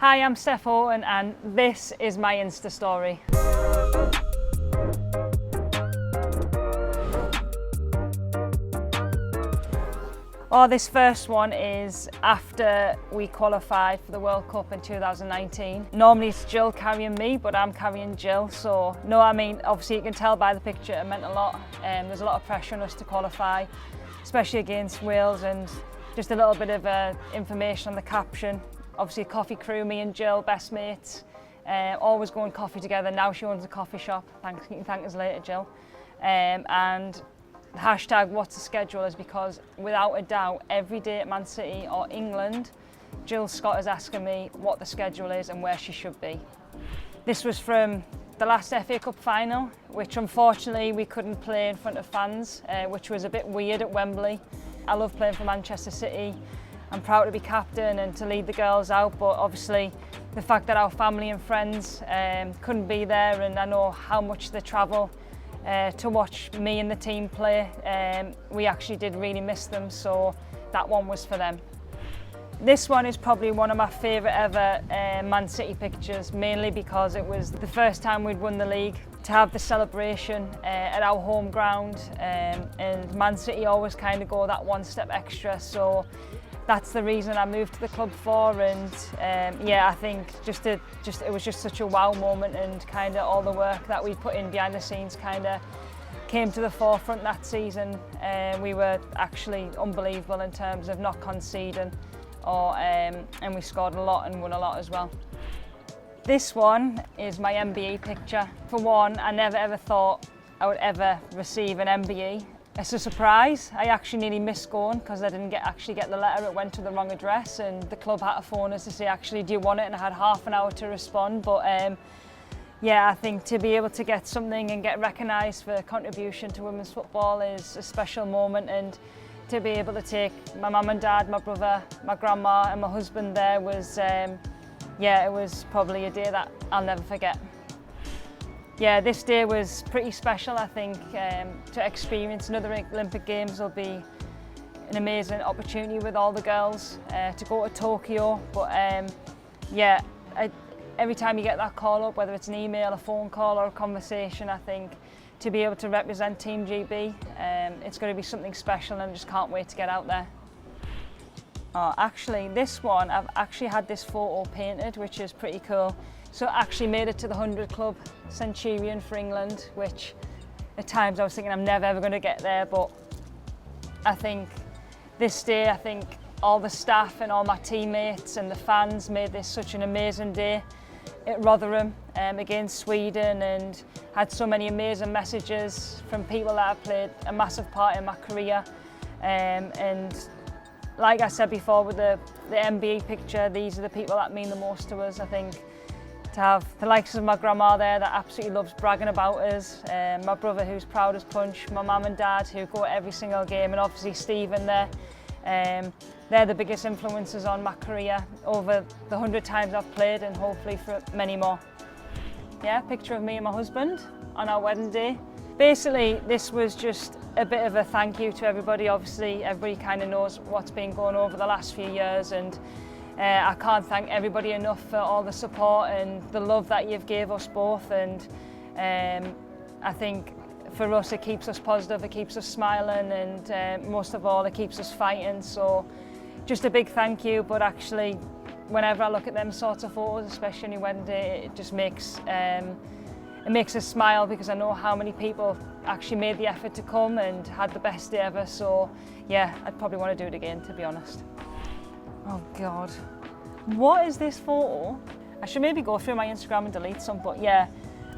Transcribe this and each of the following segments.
Hi, I'm Steph Houghton and this is my Insta story. This first one is after we qualified for the World Cup in 2019. Normally it's Jill carrying me, but I'm carrying Jill. So, no, I mean, obviously you can tell by the picture it meant a lot. There's a lot of pressure on us to qualify, especially against Wales, and just a little bit of information on the caption. Obviously a coffee crew, me and Jill, best mates, always going coffee together. Now she owns a coffee shop. You can thank us later, Jill. And the hashtag what's the schedule is because without a doubt every day at Man City or England, Jill Scott is asking me what the schedule is and where she should be. This was from the last FA Cup final, which unfortunately we couldn't play in front of fans, which was a bit weird at Wembley. I love playing for Manchester City. I'm proud to be captain and to lead the girls out, but obviously the fact that our family and friends couldn't be there, and I know how much they travel to watch me and the team play, we actually did really miss them, so that one was for them. This one is probably one of my favourite ever Man City pictures, mainly because it was the first time we'd won the league. To have the celebration at our home ground, and Man City always kind of go that one step extra, so that's the reason I moved to the club for. And yeah, I think it was just such a wow moment, and kind of all the work that we put in behind the scenes kind of came to the forefront that season. We were actually unbelievable in terms of not conceding, and we scored a lot and won a lot as well. This one is my MBE picture. For one, I never ever thought I would ever receive an MBE. It's a surprise. I actually nearly missed going because I didn't actually get the letter. It went to the wrong address, and the club had to phone us to say, actually, do you want it? And I had half an hour to respond. But yeah, I think to be able to get something and get recognised for contribution to women's football is a special moment, and to be able to take my mum and dad, my brother, my grandma and my husband there was, yeah, it was probably a day that I'll never forget. Yeah, this day was pretty special. I think to experience another Olympic Games will be an amazing opportunity with all the girls to go to Tokyo. But yeah, every time you get that call up, whether it's an email, a phone call or a conversation, I think to be able to represent Team GB, it's going to be something special, and I just can't wait to get out there. Actually, this one, I've actually had this photo painted, which is pretty cool. So I actually made it to the 100 Club Centurion for England, which at times I was thinking I'm never ever going to get there, but I think this day, I think all the staff and all my teammates and the fans made this such an amazing day at Rotherham against Sweden, and had so many amazing messages from people that have played a massive part in my career. And like I said before with the MBE picture, these are the people that mean the most to us. I think to have the likes of my grandma there that absolutely loves bragging about us, my brother who's proud as punch, my mum and dad who go to every single game, and obviously Stephen there. They're the biggest influences on my career over the 100 times I've played, and hopefully for many more. Yeah, picture of me and my husband on our wedding day. Basically, this was just a bit of a thank you to everybody. Obviously, everybody kind of knows what's been going on over the last few years, and I can't thank everybody enough for all the support and the love that you've gave us both. And I think for us, it keeps us positive, it keeps us smiling, and most of all, it keeps us fighting. So just a big thank you. But actually, whenever I look at them sorts of photos, especially on your wedding day, it just makes us smile, because I know how many people actually made the effort to come and had the best day ever. So yeah, I'd probably want to do it again, to be honest. Oh God, what is this photo? I should maybe go through my Instagram and delete some, but yeah,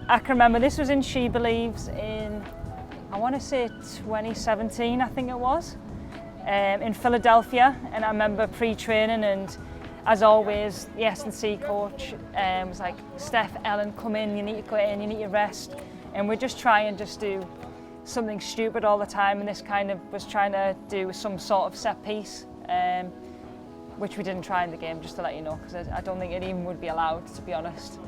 I can remember this was in She Believes in, I want to say 2017, I think it was, in Philadelphia. And I remember pre-training, and as always, the S&C coach was like, Steph, Ellen, come in, you need to go in, you need to rest. And we're just trying to do something stupid all the time, and this kind of was trying to do some sort of set piece, which we didn't try in the game, just to let you know, because I don't think it even would be allowed, to be honest.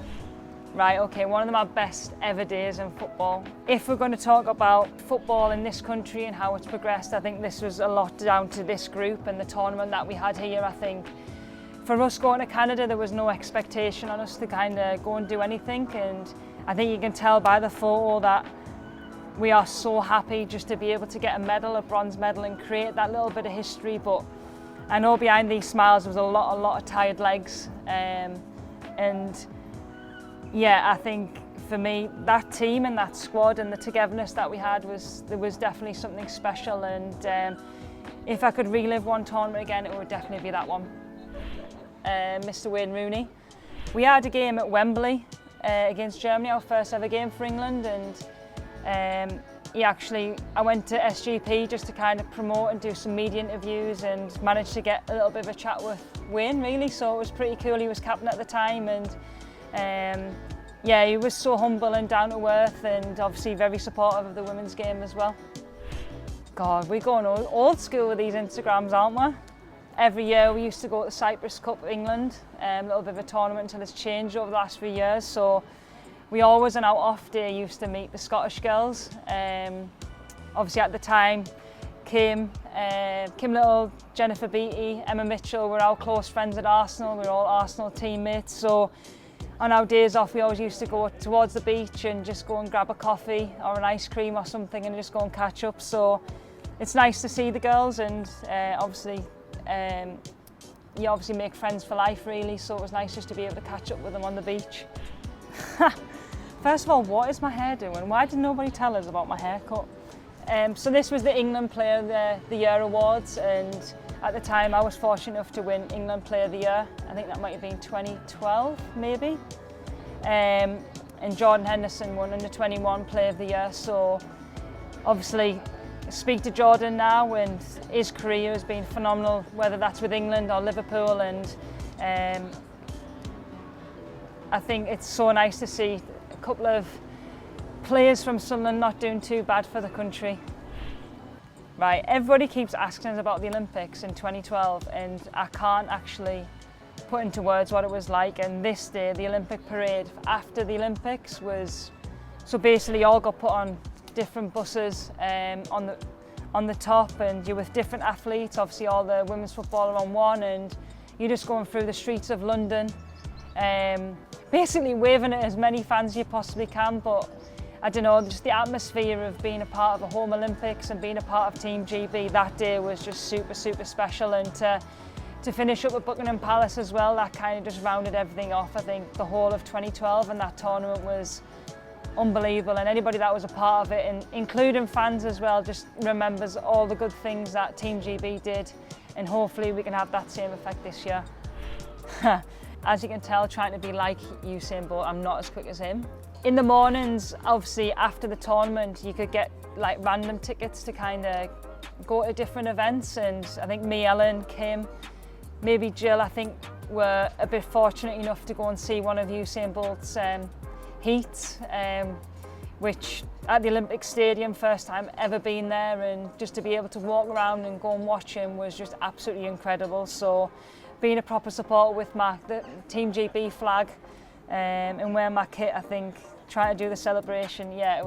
Right, okay, one of my best ever days in football. If we're going to talk about football in this country and how it's progressed, I think this was a lot down to this group and the tournament that we had here. I think For us going to Canada, there was no expectation on us to kind of go and do anything, and I think you can tell by the photo that we are so happy just to be able to get a medal, a bronze medal, and create that little bit of history. But I know behind these smiles was a lot of tired legs, and yeah, I think for me that team and that squad and the togetherness that we had was definitely something special. And if I could relive one tournament again, it would definitely be that one. Mr. Wayne Rooney. We had a game at Wembley against Germany, our first ever game for England, and I went to SGP just to kind of promote and do some media interviews, and managed to get a little bit of a chat with Wayne, really, so it was pretty cool. He was captain at the time, and yeah, he was so humble and down to earth, and obviously very supportive of the women's game as well. God, we're going old school with these Instagrams, aren't we? Every year we used to go to the Cyprus Cup of England, a little bit of a tournament until it's changed over the last few years. So we always on our off day used to meet the Scottish girls. Obviously at the time, Kim Little, Jennifer Beattie, Emma Mitchell were our close friends at Arsenal. We were all Arsenal teammates. So on our days off, we always used to go towards the beach and just go and grab a coffee or an ice cream or something and just go and catch up. So it's nice to see the girls, and you obviously make friends for life, really, so it was nice just to be able to catch up with them on the beach. First of all, what is my hair doing? Why did nobody tell us about my haircut? So this was the England Player of the Year awards, and at the time I was fortunate enough to win England Player of the Year. I think that might have been 2012 maybe. And Jordan Henderson won Under 21 Player of the Year, so obviously speak to Jordan now, and his career has been phenomenal, whether that's with England or Liverpool, and I think it's so nice to see a couple of players from Sunderland not doing too bad for the country. Right, everybody keeps asking us about the Olympics in 2012, and I can't actually put into words what it was like. And this day, the Olympic parade after the Olympics was, so basically all got put on different buses on the top, and you're with different athletes. Obviously all the women's football are on one, and you're just going through the streets of London, basically waving at as many fans as you possibly can. But I don't know, just the atmosphere of being a part of the home Olympics and being a part of Team GB that day was just super special. And to finish up at Buckingham Palace as well, that kind of just rounded everything off. I think the whole of 2012 and that tournament was unbelievable, and anybody that was a part of it, and including fans as well, just remembers all the good things that Team GB did, and hopefully we can have that same effect this year. As you can tell, trying to be like Usain Bolt, I'm not as quick as him. In the mornings, obviously after the tournament, you could get like random tickets to kind of go to different events, and I think me, Ellen, Kim, maybe Jill, I think were a bit fortunate enough to go and see one of Usain Bolt's heats, which at the Olympic Stadium, first time ever been there, and just to be able to walk around and go and watch him was just absolutely incredible. So being a proper supporter with the Team GB flag and wearing my kit, I think, trying to do the celebration, yeah, it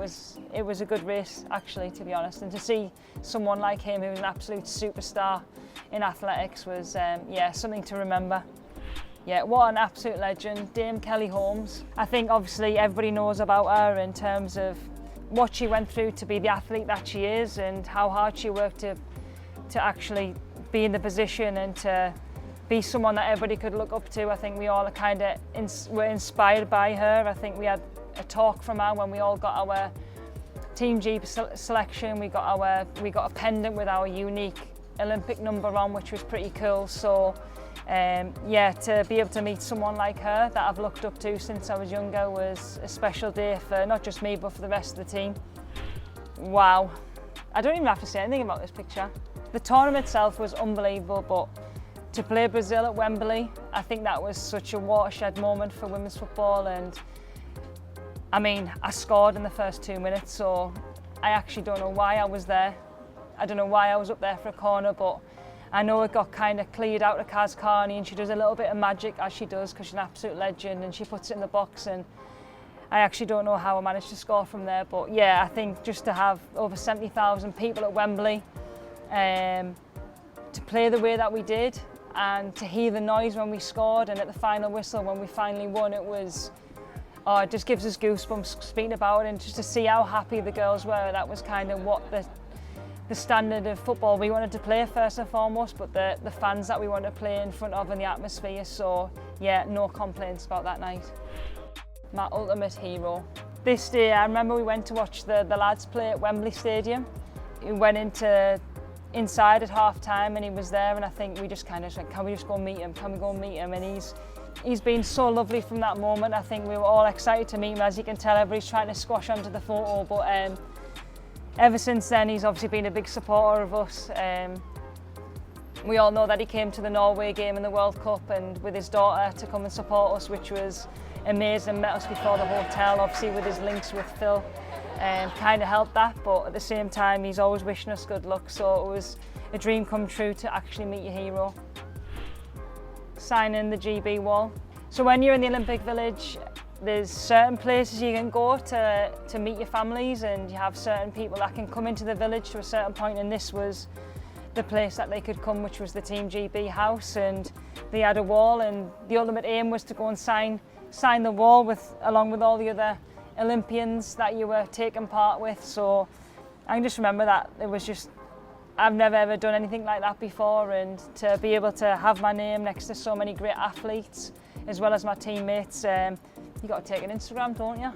was a good race actually, to be honest, and to see someone like him who's an absolute superstar in athletics was yeah, something to remember. Yeah, what an absolute legend, Dame Kelly Holmes. I think obviously everybody knows about her in terms of what she went through to be the athlete that she is, and how hard she worked to actually be in the position and to be someone that everybody could look up to. I think we all kind of were inspired by her. I think we had a talk from her when we all got our Team G selection. We got a pendant with our unique Olympic number on, which was pretty cool. So yeah, to be able to meet someone like her that I've looked up to since I was younger was a special day for not just me, but for the rest of the team. Wow, I don't even have to say anything about this picture. The tournament itself was unbelievable, but to play Brazil at Wembley, I think that was such a watershed moment for women's football. And I mean, I scored in the first 2 minutes, so I actually don't know why I was there. I don't know why I was up there for a corner, but I know it got kind of cleared out of Kaz Carney, and she does a little bit of magic, as she does, because she's an absolute legend, and she puts it in the box, and I actually don't know how I managed to score from there. But yeah, I think just to have over 70,000 people at Wembley, to play the way that we did, and to hear the noise when we scored, and at the final whistle when we finally won, it was, oh, it just gives us goosebumps speaking about it, and just to see how happy the girls were. That was kind of what the standard of football we wanted to play first and foremost, but the fans that we wanted to play in front of and the atmosphere. So yeah, no complaints about that night. My ultimate hero. This day, I remember we went to watch the lads play at Wembley Stadium. We went inside at half time and he was there, and I think we just kind of said, can we just go meet him? Can we go meet him? And he's been so lovely from that moment. I think we were all excited to meet him. As you can tell, everybody's trying to squash onto the photo, but ever since then he's obviously been a big supporter of us. We all know that he came to the Norway game in the World Cup and with his daughter to come and support us, which was amazing. Met us before the hotel, obviously with his links with Phil, kind of helped that, but at the same time he's always wishing us good luck, so it was a dream come true to actually meet your hero. Signing the GB wall. So when you're in the Olympic Village, there's certain places you can go to meet your families, and you have certain people that can come into the village to a certain point, and this was the place that they could come, which was the Team GB house, and they had a wall, and the ultimate aim was to go and sign the wall along with all the other Olympians that you were taking part with. So I can just remember that it was just, I've never ever done anything like that before, and to be able to have my name next to so many great athletes as well as my teammates, you got to take an Instagram, don't you?